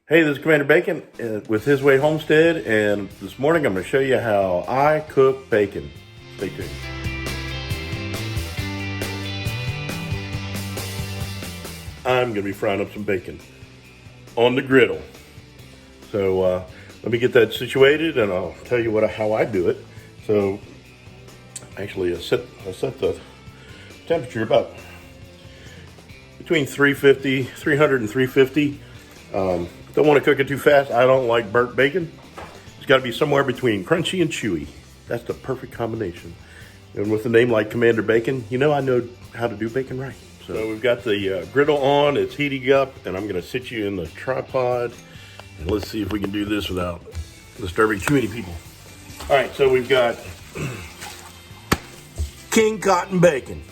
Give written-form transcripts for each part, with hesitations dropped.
Hey, this is Commander Bacon with His Way Homestead, and this morning I'm going to show you how I cook bacon. Stay tuned. I'm going to be frying up some bacon on the griddle. So let me get that situated, and I'll tell you how I do it. So actually, I set the temperature about between 300 and 350. Don't want to cook it too fast. I don't like burnt bacon. It's got to be somewhere between crunchy and chewy. That's the perfect combination. And with a name like Commander Bacon, you know I know how to do bacon right. So we've got the griddle on. It's heating up, and I'm going to sit you in the tripod. And let's see if we can do this without disturbing too many people. All right, so we've got King Cotton bacon.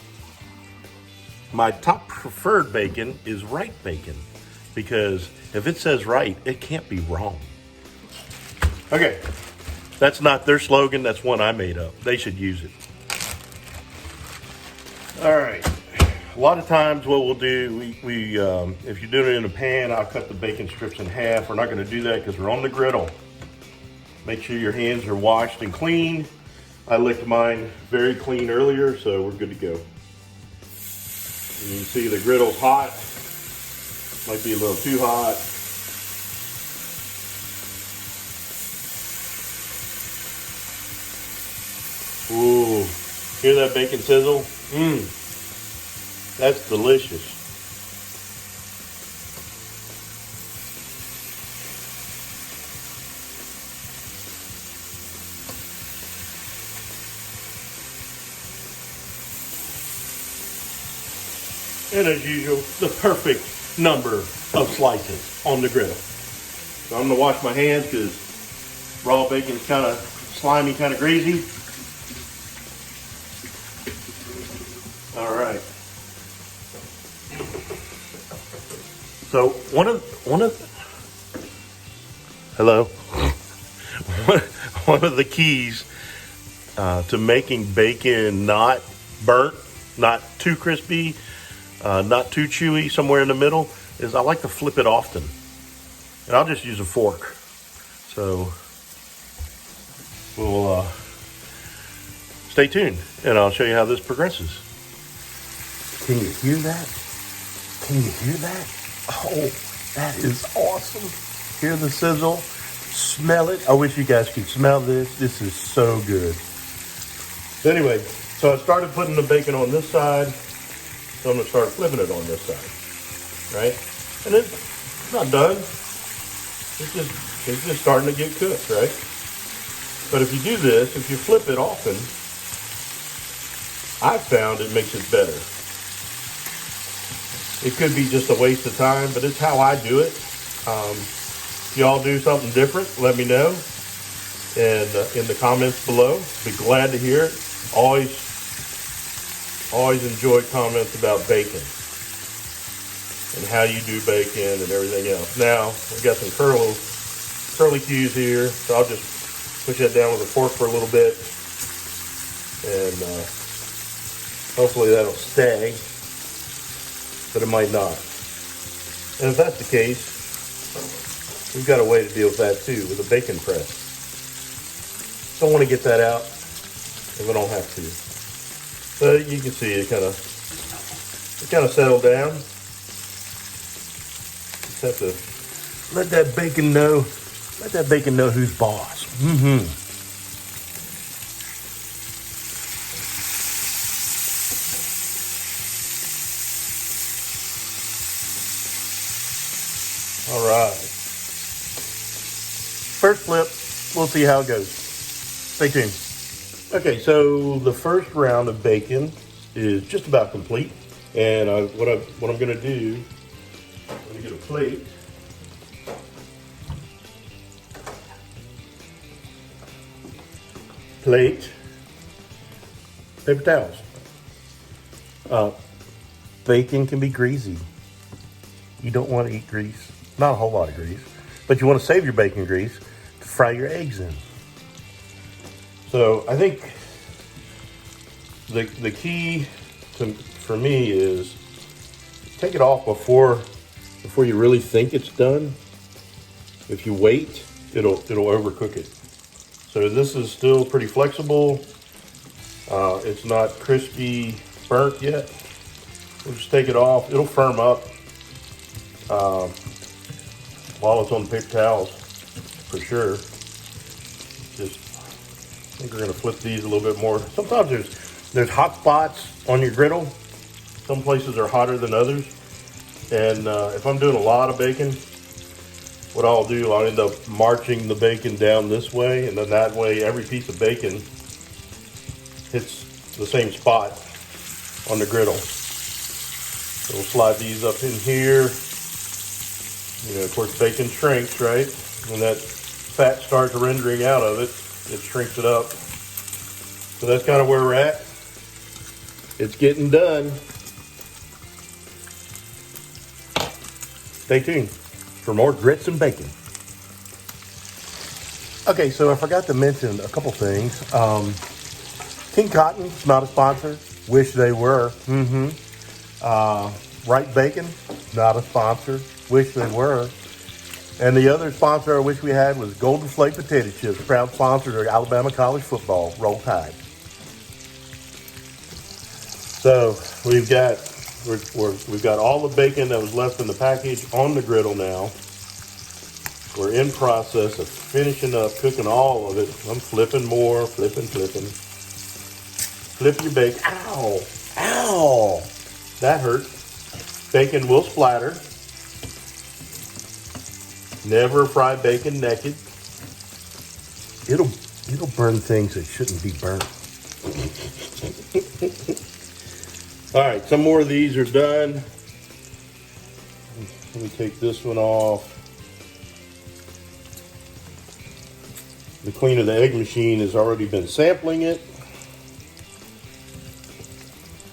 My top preferred bacon is Wright bacon, because if it says right, it can't be wrong. Okay, that's not their slogan, that's one I made up. They should use it. All right, a lot of times what we'll do, if you're doing it in a pan, I'll cut the bacon strips in half. We're not gonna do that because we're on the griddle. Make sure your hands are washed and clean. I licked mine very clean earlier, so we're good to go. And you can see the griddle's hot. Might be a little too hot. Ooh, hear that bacon sizzle? That's delicious. And as usual, the perfect number of slices on the griddle. So I'm gonna wash my hands because raw bacon's kind of slimy, kind of greasy. All right. So hello. One of the keys to making bacon not burnt, not too crispy, not too chewy, somewhere in the middle, is I like to flip it often. And I'll just use a fork. So we'll stay tuned and I'll show you how this progresses. Can you hear that? Can you hear that? Oh, that is awesome. Hear the sizzle? Smell it? I wish you guys could smell this. This is so good. So anyway, so I started putting the bacon on this side. So I'm gonna start flipping it on this side, right? And it's not done. It's just starting to get cooked, right? But if you do this, if you flip it often, I've found it makes it better. It could be just a waste of time, but it's how I do it. If y'all do something different, let me know. And in the comments below, be glad to hear it. Always enjoy comments about bacon and how you do bacon and everything else. Now, we got some curlicues here, so I'll just push that down with a fork for a little bit, and hopefully that'll stay, but it might not. And if that's the case, we've got a way to deal with that too, with a bacon press. Don't want to get that out if I don't have to. So you can see it kind of settled down. Just have to let that bacon know who's boss. All right. First flip, we'll see how it goes. Stay tuned. Okay, so the first round of bacon is just about complete, and what I'm going to do, I'm going to get a plate. Paper towels. Bacon can be greasy. You don't want to eat grease, not a whole lot of grease, but you want to save your bacon grease to fry your eggs in. So I think the key for me is take it off before you really think it's done. If you wait, it'll overcook it. So this is still pretty flexible. It's not crispy burnt yet. We'll just take it off. It'll firm up while it's on the paper towels, for sure. Just, I think we're gonna flip these a little bit more. Sometimes there's hot spots on your griddle. Some places are hotter than others. And if I'm doing a lot of bacon, what I'll do, I'll end up marching the bacon down this way, and then that way every piece of bacon hits the same spot on the griddle. So we'll slide these up in here. You know, of course, bacon shrinks, right? When that fat starts rendering out of it, it shrinks it up. So that's kind of where we're at. It's getting done. Stay tuned for more grits and bacon. Okay, so I forgot to mention a couple things. King Cotton's not a sponsor. Wish they were. Right Bacon, not a sponsor. Wish they were. And the other sponsor I wish we had was Golden Flake Potato Chips, proud sponsor of Alabama college football. Roll Tide. So we've got all the bacon that was left in the package on the griddle now. We're in process of finishing up cooking all of it. I'm flipping more, flipping. Flip your bacon. Ow, ow, that hurt. Bacon will splatter. Never fry bacon naked. It'll burn things that shouldn't be burnt. All right, some more of these are done. Let me take this one off. The Queen of the Egg machine has already been sampling it.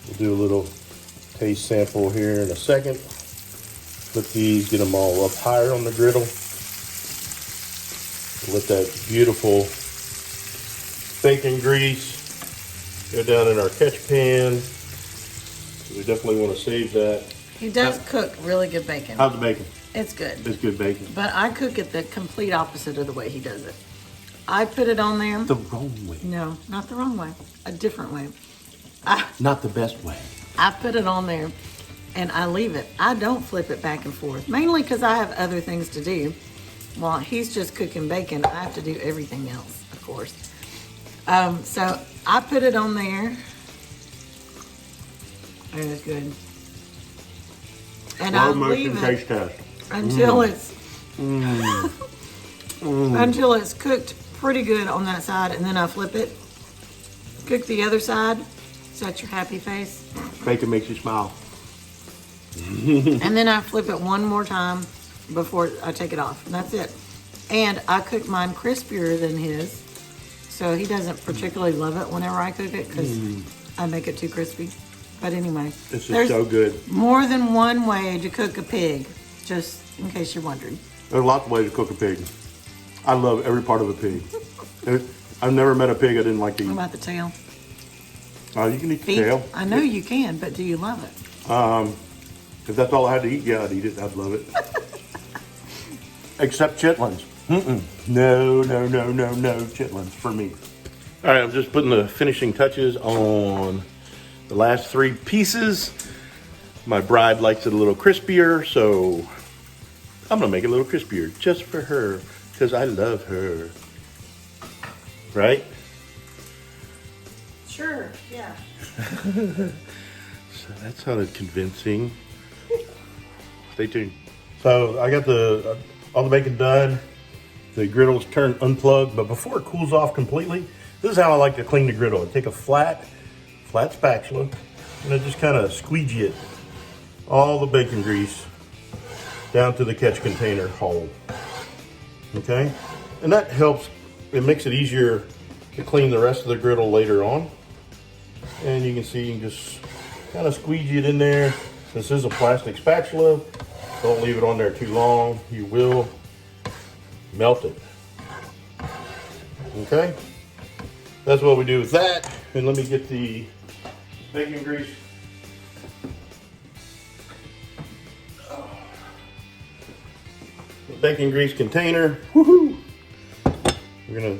We'll do a little taste sample here in a second. Flip these, get them all up higher on the griddle. Let that beautiful bacon grease go down in our catch pan. So we definitely want to save that. He does cook really good bacon. How's the bacon? It's good. It's good bacon. But I cook it the complete opposite of the way he does it. I put it on there. The wrong way. No, not the wrong way. A different way. Not the best way. I put it on there and I leave it. I don't flip it back and forth, mainly because I have other things to do. While he's just cooking bacon, I have to do everything else, of course. So I put it on there. It is good. And I'll leave it taste test. until it's until it's cooked pretty good on that side, and then I flip it. Cook the other side. Is that your happy face? Bacon makes you smile. And then I flip it one more time before I take it off. And that's it. And I cook mine crispier than his. So he doesn't particularly love it whenever I cook it because I make it too crispy. But anyway. This is so good. More than one way to cook a pig, just in case you're wondering. There's lots of ways to cook a pig. I love every part of a pig. I've never met a pig I didn't like to eat. What about the tail? Oh, you can eat the Feet? tail. I know you can, but do you love it? If that's all I had to eat, yeah, I'd eat it. I'd love it. Except chitlins. No, chitlins for me. All right, I'm just putting the finishing touches on the last 3 pieces. My bride likes it a little crispier, so I'm gonna make it a little crispier just for her, because I love her. Right? Sure, yeah. So that sounded convincing. Stay tuned. So I got all the bacon done. The griddle's turned unplugged, but before it cools off completely, this is how I like to clean the griddle. I take a flat spatula, and I just kind of squeegee it, all the bacon grease down to the catch container hole. Okay? And that helps, it makes it easier to clean the rest of the griddle later on. And you can see, you can just kind of squeegee it in there. This is a plastic spatula. Don't leave it on there too long. You will melt it. Okay? That's what we do with that. And let me get the bacon grease. bacon grease container. Woohoo! We're gonna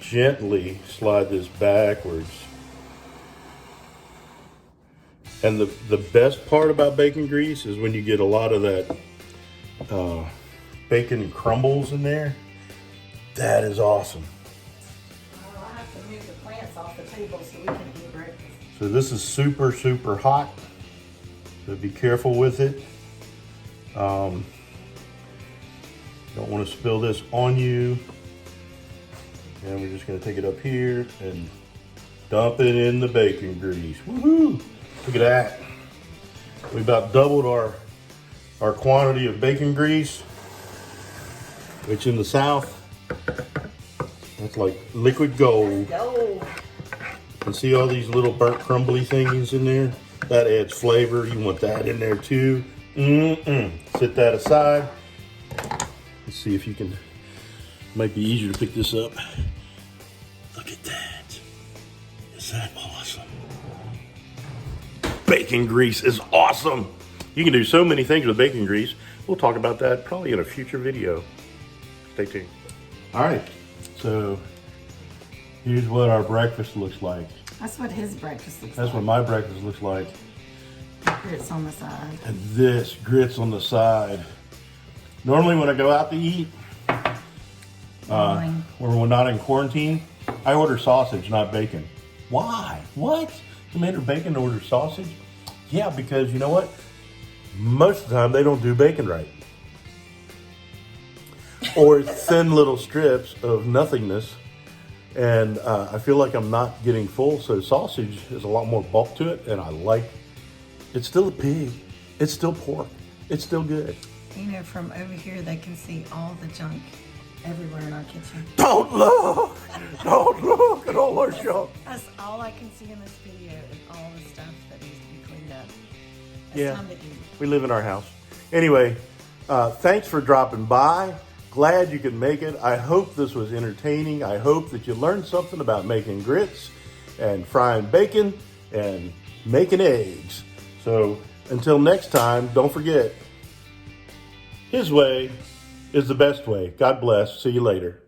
gently slide this backwards. And the best part about bacon grease is when you get a lot of that bacon crumbles in there. That is awesome. I'll have to move the plants off the table so we can eat breakfast. So this is super, super hot. So be careful with it. Don't want to spill this on you. And we're just going to take it up here and dump it in the bacon grease. Woohoo! Look at that. We about doubled our quantity of bacon grease, which in the South, that's like liquid gold. And see all these little burnt crumbly things in there? That adds flavor. You want that in there too. Set that aside. Let's see if you can, might be easier to pick this up. Look at that. Is that awesome? Bacon grease is awesome. You can do so many things with bacon grease. We'll talk about that probably in a future video. Stay tuned. All right, so here's what our breakfast looks like. That's what his breakfast looks That's like. what my breakfast looks like. Grits on the side. And this, grits on the side. Normally when I go out to eat, when we're not in quarantine, I order sausage, not bacon. Why? What? You made her bacon to order sausage? Yeah, because you know what? Most of the time they don't do bacon right. Or thin little strips of nothingness. And I feel like I'm not getting full, so sausage has a lot more bulk to it, and I like, it's still a pig, it's still pork, it's still good. You know, from over here they can see all the junk everywhere in our kitchen. Don't look at all our junk. That's all I can see in this video is all the stuff that needs to be cleaned up. It's Yeah, time to eat. we live in our house. Anyway, thanks for dropping by. Glad you could make it. I hope this was entertaining. I hope that you learned something about making grits and frying bacon and making eggs. So until next time, don't forget, his way is the best way. God bless. See you later.